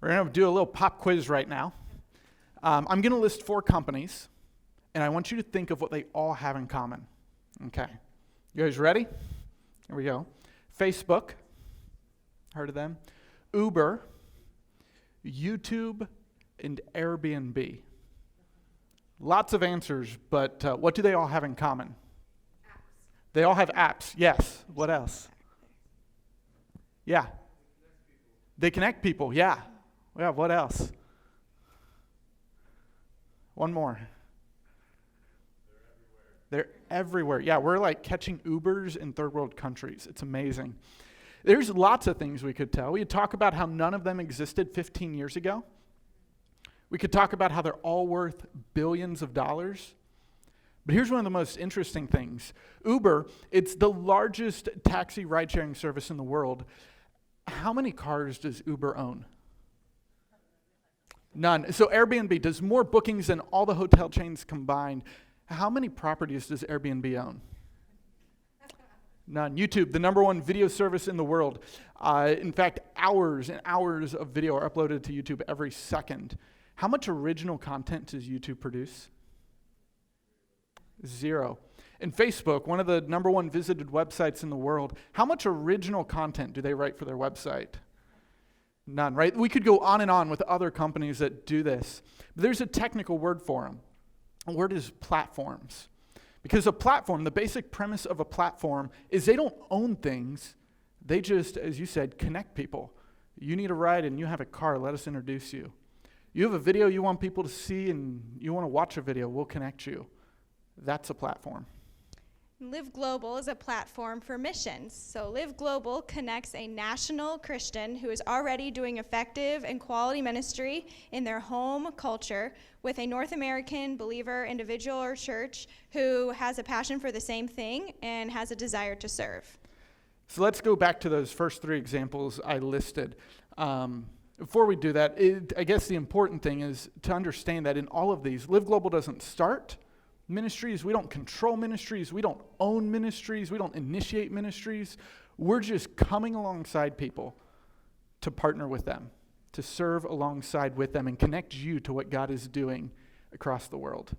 We're going to do a little pop quiz right now. I'm going to list 4 companies, and I want you to think of what they all have in common. Okay. You guys ready? Here we go. Facebook. Heard of them? Uber, YouTube, and Airbnb. Lots of answers, but what do they all have in common? Apps. They all have apps, yes. What else? Yeah. They connect people, yeah. Yeah, what else? One more. They're everywhere. Yeah, we're like catching Ubers in third world countries. It's amazing. There's lots of things we could tell. We could talk about how none of them existed 15 years ago. We could talk about how they're all worth billions of dollars. But here's one of the most interesting things. Uber, it's the largest taxi ride-sharing service in the world. How many cars does Uber own? None. So Airbnb does more bookings than all the hotel chains combined. How many properties does Airbnb own? None. YouTube, the #1 video service in the world. In fact, hours and hours of video are uploaded to YouTube every second. How much original content does YouTube produce? 0. And Facebook, one of the #1 visited websites in the world, how much original content do they write for their website? None, right? We could go on and on with other companies that do this. But there's a technical word for them. The word is platforms. Because a platform, the basic premise of a platform is they don't own things. They just, as you said, connect people. You need a ride and you have a car, let us introduce you. You have a video you want people to see and you want to watch a video, we'll connect you. That's a platform. Live Global is a platform for missions. So Live Global connects a national Christian who is already doing effective and quality ministry in their home culture with a North American believer, individual, or church who has a passion for the same thing and has a desire to serve. So let's go back to those first 3 examples I listed. Before we do that, I guess the important thing is to understand that in all of these, Live Global doesn't start ministries, we don't control ministries, we don't own ministries, we don't initiate ministries. We're just coming alongside people to partner with them, to serve alongside with them and connect you to what God is doing across the world.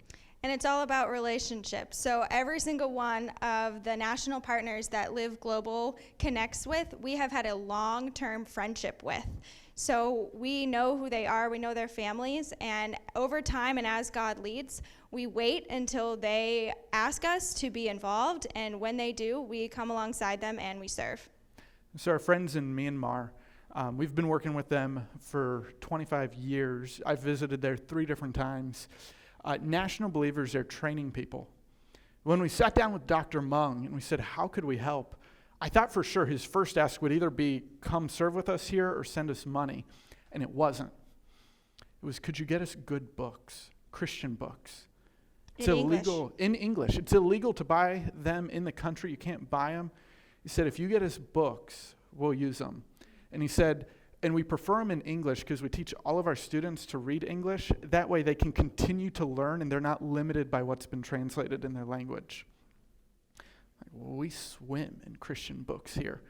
And it's all about relationships. So every single one of the national partners that Live Global connects with, we have had a long-term friendship with. So we know who they are, we know their families, and over time and as God leads, we wait until they ask us to be involved, and when they do, we come alongside them and we serve. So our friends in Myanmar, we've been working with them for 25 years. I've visited there 3 different times. National Believers, they're training people. When we sat down with Dr. Mung and we said, how could we help? I thought for sure his first ask would either be, come serve with us here or send us money. And it wasn't. It was, could you get us good books, Christian books? It's illegal. In English. It's illegal to buy them in the country. You can't buy them. He said, if you get us books, we'll use them. And he said, and we prefer them in English because we teach all of our students to read English. That way they can continue to learn and they're not limited by what's been translated in their language. Well, we swim in Christian books here.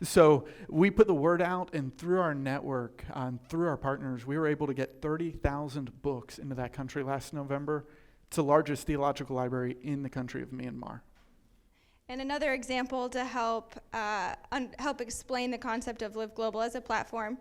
So we put the word out, and through our network, through our partners, we were able to get 30,000 books into that country last November. It's the largest theological library in the country of Myanmar. And another example to help explain the concept of Live Global as a platform,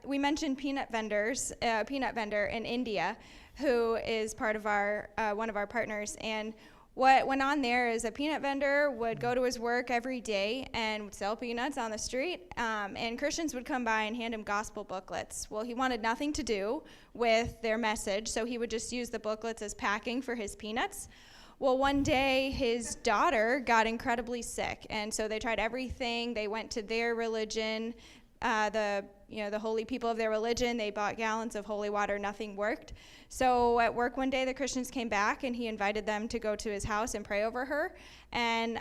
we mentioned peanut vendor in India, who is part of our one of our partners. And what went on there is a peanut vendor would go to his work every day and would sell peanuts on the street, and Christians would come by and hand him gospel booklets. Well, he wanted nothing to do with their message, so he would just use the booklets as packing for his peanuts. Well, one day his daughter got incredibly sick, and so they tried everything. They went to their religion, the holy people of their religion. They bought gallons of holy water. Nothing worked. So at work one day, the Christians came back, and he invited them to go to his house and pray over her. And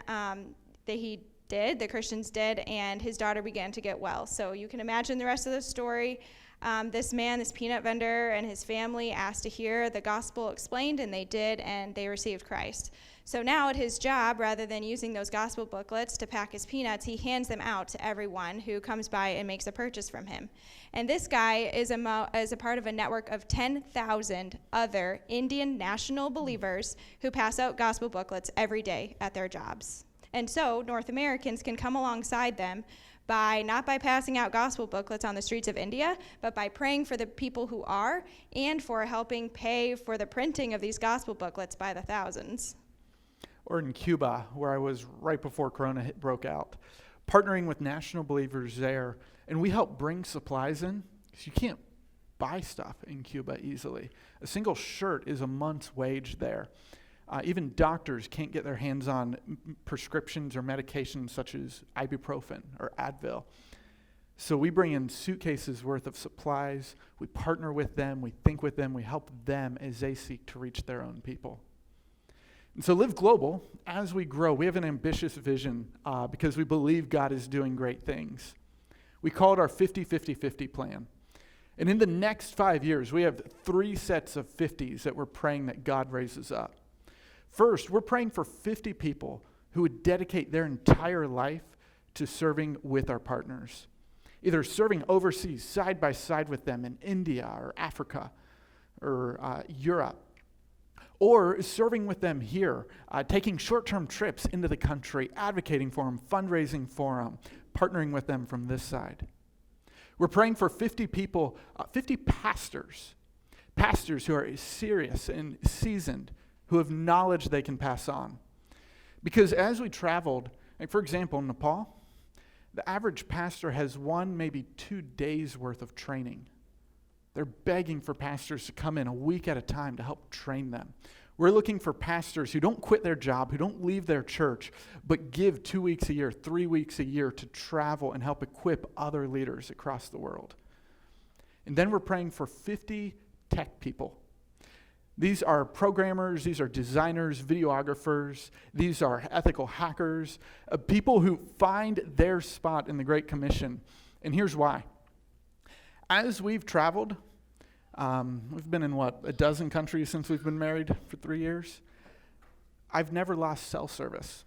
the Christians did, and his daughter began to get well. So you can imagine the rest of the story. This peanut vendor, and his family asked to hear the gospel explained, and they did, and they received Christ. So now at his job, rather than using those gospel booklets to pack his peanuts, he hands them out to everyone who comes by and makes a purchase from him. And this guy is a part of a network of 10,000 other Indian national believers who pass out gospel booklets every day at their jobs. And so North Americans can come alongside them not by passing out gospel booklets on the streets of India, but by praying for the people who are, and for helping pay for the printing of these gospel booklets by the thousands. Or in Cuba, where I was right before Corona broke out, partnering with national believers there, and we help bring supplies in, because you can't buy stuff in Cuba easily. A single shirt is a month's wage there. Even doctors can't get their hands on prescriptions or medications such as ibuprofen or Advil. So we bring in suitcases worth of supplies, we partner with them, we think with them, we help them as they seek to reach their own people. And so Live Global, as we grow, we have an ambitious vision because we believe God is doing great things. We call it our 50-50-50 plan. And in the next 5 years, we have 3 sets of 50s that we're praying that God raises up. First, we're praying for 50 people who would dedicate their entire life to serving with our partners, either serving overseas side by side with them in India or Africa or Europe, or serving with them here, taking short-term trips into the country, advocating for them, fundraising for them, partnering with them from this side. We're praying for 50 people, 50 pastors who are serious and seasoned, who have knowledge they can pass on. Because as we traveled, like for example, in Nepal, the average pastor has 1, maybe 2 days worth of training. They're begging for pastors to come in a week at a time to help train them. We're looking for pastors who don't quit their job, who don't leave their church, but give 2 weeks a year, 3 weeks a year to travel and help equip other leaders across the world. And then we're praying for 50 tech people. These are programmers, these are designers, videographers, these are ethical hackers, people who find their spot in the Great Commission. And here's why. As we've traveled, we've been in a dozen countries since we've been married for 3 years. I've never lost cell service.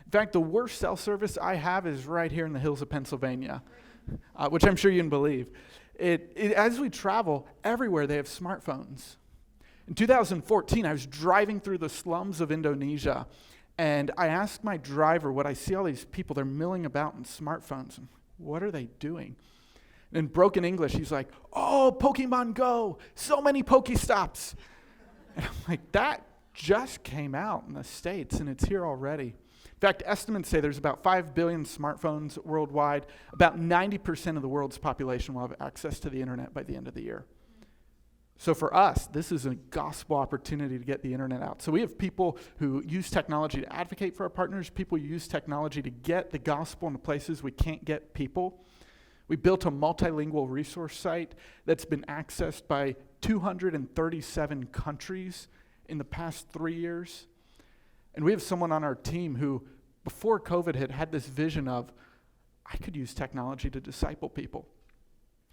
In fact, the worst cell service I have is right here in the hills of Pennsylvania, which I'm sure you can believe. As we travel, everywhere they have smartphones. In 2014, I was driving through the slums of Indonesia, and I asked my driver what I see all these people, they're milling about in smartphones. What are they doing? In broken English, he's like, "Oh, Pokemon Go, so many Pokestops." And I'm like, that just came out in the States, and it's here already. In fact, estimates say there's about 5 billion smartphones worldwide. About 90% of the world's population will have access to the internet by the end of the year. So for us, this is a gospel opportunity to get the internet out. So we have people who use technology to advocate for our partners, people who use technology to get the gospel into places we can't get people. We built a multilingual resource site that's been accessed by 237 countries in the past 3 years. And we have someone on our team who, before COVID had this vision of, I could use technology to disciple people.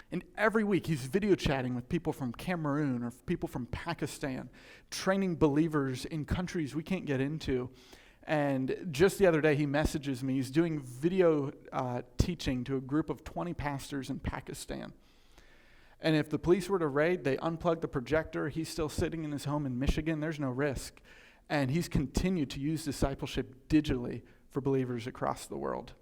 And every week he's video chatting with people from Cameroon or people from Pakistan, training believers in countries we can't get into. And just the other day he messages me, he's doing video teaching to a group of 20 pastors in Pakistan. And if the police were to raid, they unplug the projector, he's still sitting in his home in Michigan, there's no risk. And he's continued to use discipleship digitally for believers across the world.